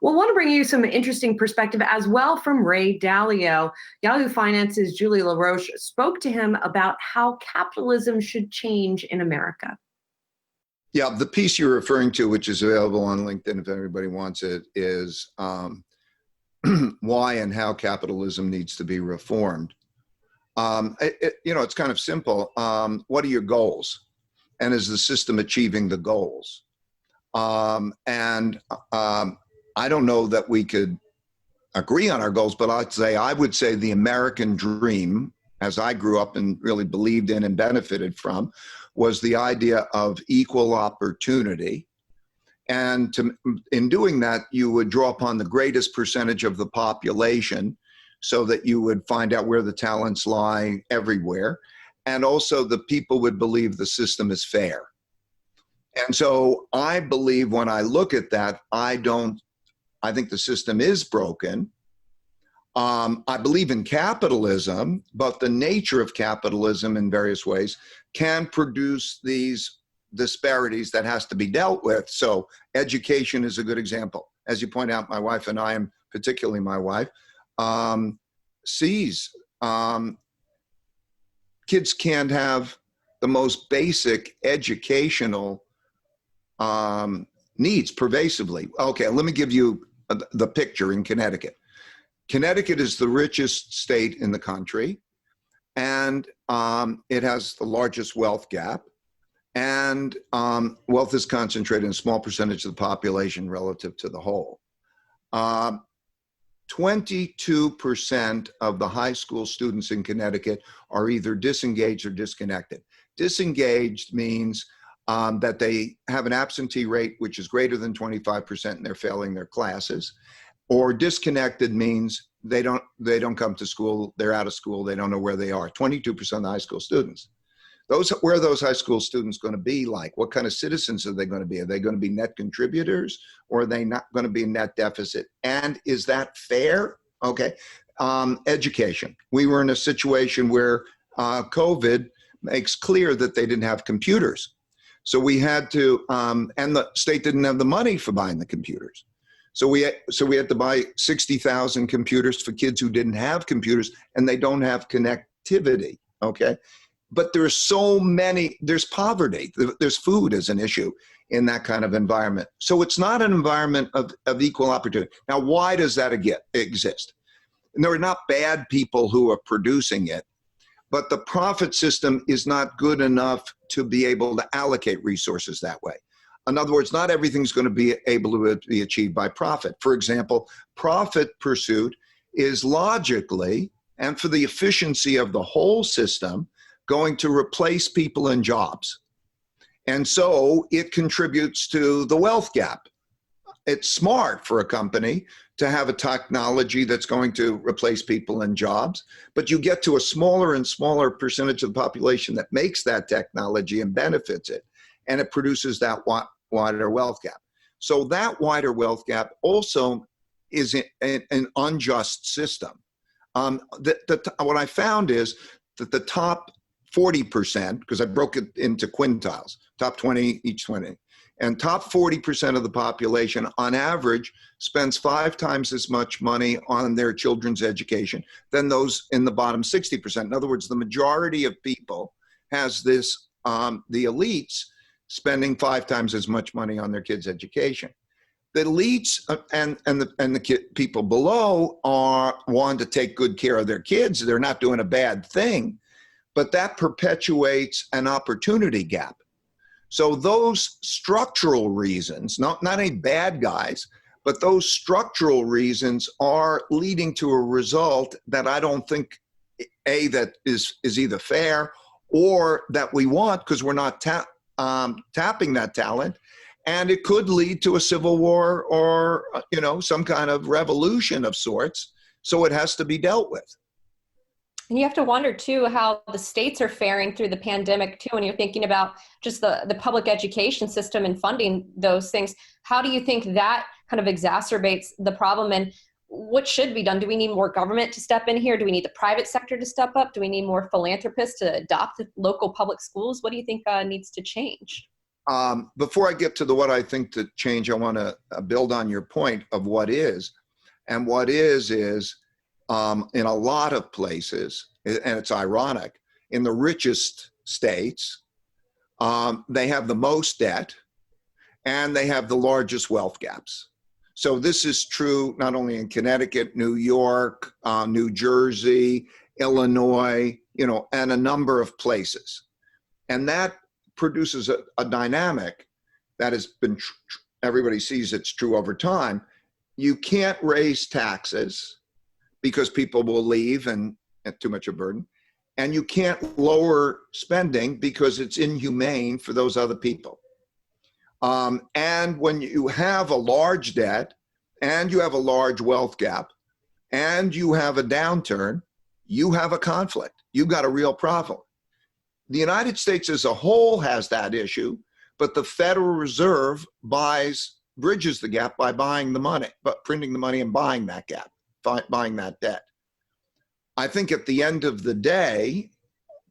Well, I want to bring you some interesting perspective as well from Ray Dalio. Yahoo Finance's Julie LaRoche spoke to him about how capitalism should change in America. Yeah, the piece you're referring to, which is available on LinkedIn if anybody wants it, is why and how capitalism needs to be reformed. It's kind of simple. What are your goals? And is the system achieving the goals? I don't know that we could agree on our goals, but I would say the American dream, as I grew up and really believed in and benefited from, was the idea of equal opportunity. And in doing that, you would draw upon the greatest percentage of the population so that you would find out where the talents lie everywhere. And also the people would believe the system is fair. And so I believe when I look at that, I think the system is broken. I believe in capitalism, but the nature of capitalism in various ways can produce these disparities that has to be dealt with. So education is a good example. As you point out, my wife and I, and particularly my wife, sees kids can't have the most basic educational needs pervasively. Okay, let me give you the picture in Connecticut. Connecticut is the richest state in the country, and it has the largest wealth gap, and wealth is concentrated in a small percentage of the population relative to the whole. 22% of the high school students in Connecticut are either disengaged or disconnected. Disengaged means that they have an absentee rate which is greater than 25% and they're failing their classes. Or disconnected means they don't come to school, they're out of school, they don't know where they are. 22% of the high school students. Where are those high school students going to be like? What kind of citizens are they going to be? Are they going to be net contributors, or are they not going to be a net deficit? And is that fair? Okay. Education. We were in a situation where COVID makes clear that they didn't have computers. So we had to, and the state didn't have the money for buying the computers. So we had to buy 60,000 computers for kids who didn't have computers, and they don't have connectivity, okay? But there's poverty, there's food as an issue in that kind of environment. So it's not an environment of equal opportunity. Now, why does that exist? And there are not bad people who are producing it, but the profit system is not good enough to be able to allocate resources that way. In other words, not everything's going to be able to be achieved by profit. For example, profit pursuit is logically, and for the efficiency of the whole system, going to replace people in jobs. And so it contributes to the wealth gap. It's smart for a company to have a technology that's going to replace people in jobs, but you get to a smaller and smaller percentage of the population that makes that technology and benefits it, and it produces that wider wealth gap. So that wider wealth gap also is an unjust system. What I found is that the top 40%, because I broke it into quintiles, top 20, each 20, and top 40% of the population on average spends 5 times as much money on their children's education than those in the bottom 60%. In other words, the majority of people has this, the elites spending 5 times as much money on their kids' education. The elites and the people below want to take good care of their kids. They're not doing a bad thing, but that perpetuates an opportunity gap. So those structural reasons, not any bad guys, but those structural reasons are leading to a result that I don't think, that is either fair or that we want, because we're not tapping that talent. And it could lead to a civil war or, some kind of revolution of sorts. So it has to be dealt with. And you have to wonder, too, how the states are faring through the pandemic, too, when you're thinking about just the public education system and funding those things. How do you think that kind of exacerbates the problem? And what should be done? Do we need more government to step in here? Do we need the private sector to step up? Do we need more philanthropists to adopt the local public schools? What do you think needs to change? Before I get to the what I think to change, I want to build on your point of what is. And what is in a lot of places, and it's ironic, in the richest states, they have the most debt and they have the largest wealth gaps. So this is true not only in Connecticut, New York, New Jersey, Illinois, and a number of places. And that produces a dynamic that has been, everybody sees it's true over time. You can't raise taxes because people will leave and too much a burden. And you can't lower spending because it's inhumane for those other people. And when you have a large debt and you have a large wealth gap and you have a downturn, you have a conflict. You've got a real problem. The United States as a whole has that issue, but the Federal Reserve bridges the gap by buying the money, but printing the money and buying that gap, buying that debt. I think at the end of the day,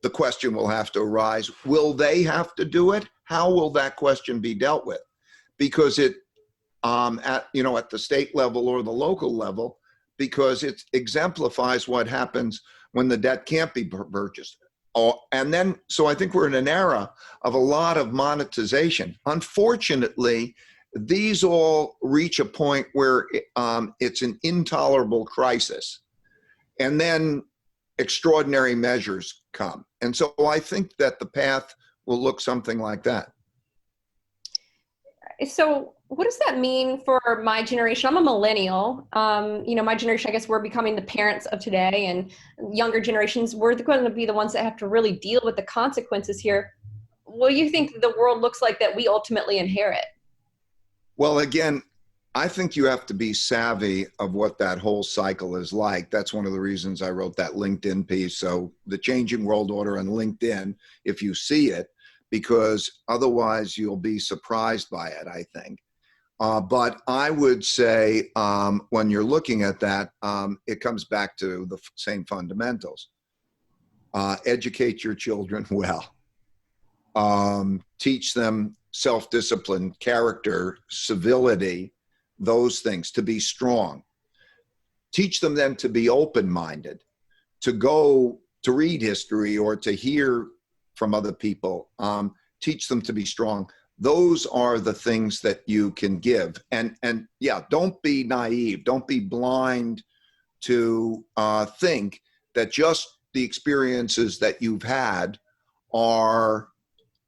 the question will have to arise, will they have to do it? How will that question be dealt with? Because it, at the state level or the local level, because it exemplifies what happens when the debt can't be purchased. And then, so I think we're in an era of a lot of monetization. Unfortunately, these all reach a point where it's an intolerable crisis. And then extraordinary measures come. And so I think that the path will look something like that. So what does that mean for my generation? I'm a millennial. My generation, I guess we're becoming the parents of today, and younger generations, we're going to be the ones that have to really deal with the consequences here. What do you think the world looks like that we ultimately inherit? Well, again, I think you have to be savvy of what that whole cycle is like. That's one of the reasons I wrote that LinkedIn piece. So the changing world order on LinkedIn, if you see it, because otherwise you'll be surprised by it, I think. But I would say when you're looking at that, it comes back to the same fundamentals. Educate your children well. Teach them self-discipline, character, civility, those things, to be strong. Teach them then to be open-minded, to go to read history or to hear from other people. Teach them to be strong. Those are the things that you can give. And yeah, don't be naive. Don't be blind to think that just the experiences that you've had are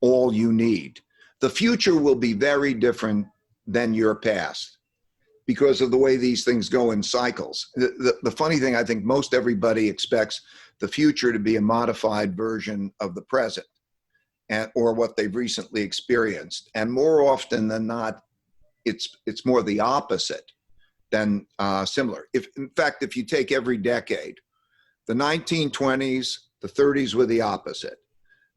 all you need. The future will be very different than your past because of the way these things go in cycles. The funny thing, I think most everybody expects the future to be a modified version of the present or what they've recently experienced. And more often than not, it's more the opposite than similar. In fact, if you take every decade, the 1920s, the 30s were the opposite.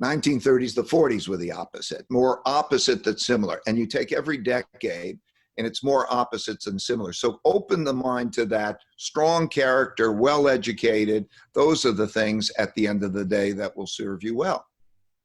1930s, the 40s were the opposite, more opposite than similar. And you take every decade and it's more opposites than similar. So open the mind to that. Strong character, well-educated, those are the things at the end of the day that will serve you well.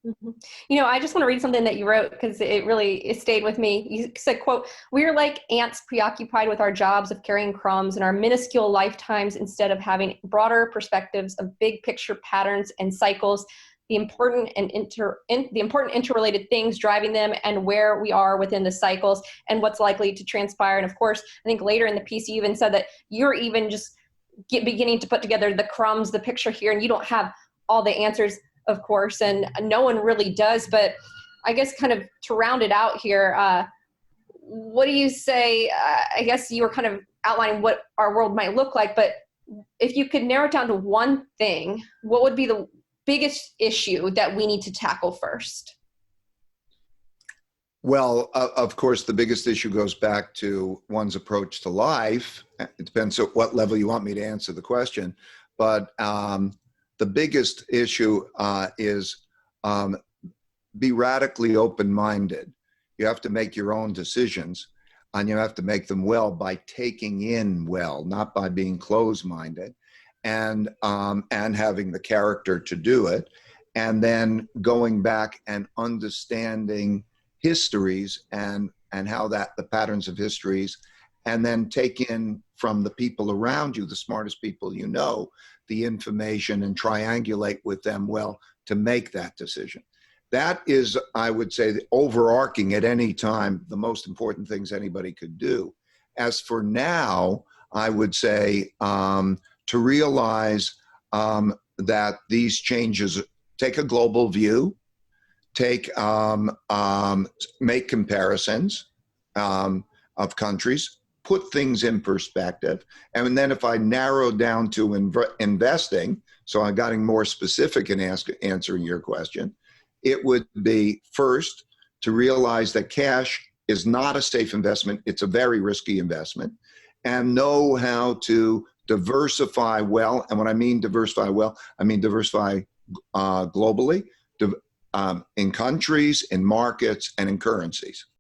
Mm-hmm. I just want to read something that you wrote because it stayed with me. You said, quote, "We are like ants preoccupied with our jobs of carrying crumbs in our minuscule lifetimes instead of having broader perspectives of big picture patterns and cycles, the important interrelated things driving them and where we are within the cycles and what's likely to transpire." And of course, I think later in the piece, you even said that you're even just beginning to put together the crumbs, the picture here, and you don't have all the answers, of course, and no one really does. But I guess kind of to round it out here, what do you say? I guess you were kind of outlining what our world might look like, but if you could narrow it down to one thing, what would be the biggest issue that we need to tackle first? Well, of course, the biggest issue goes back to one's approach to life. It depends on what level you want me to answer the question. But the biggest issue is be radically open-minded. You have to make your own decisions, and you have to make them well by taking in well, not by being closed-minded. And having the character to do it, and then going back and understanding histories and how the patterns of histories, and then take in from the people around you, the smartest people you know, the information and triangulate with them well to make that decision. That is, I would say, the overarching at any time, the most important things anybody could do. As for now, I would say to realize that these changes, take a global view, make comparisons of countries, put things in perspective. And then if I narrow down to investing, so I'm getting more specific in answering your question, it would be first to realize that cash is not a safe investment. It's a very risky investment, and know how to diversify well. And when I mean diversify well, I mean diversify globally, in countries, in markets, and in currencies.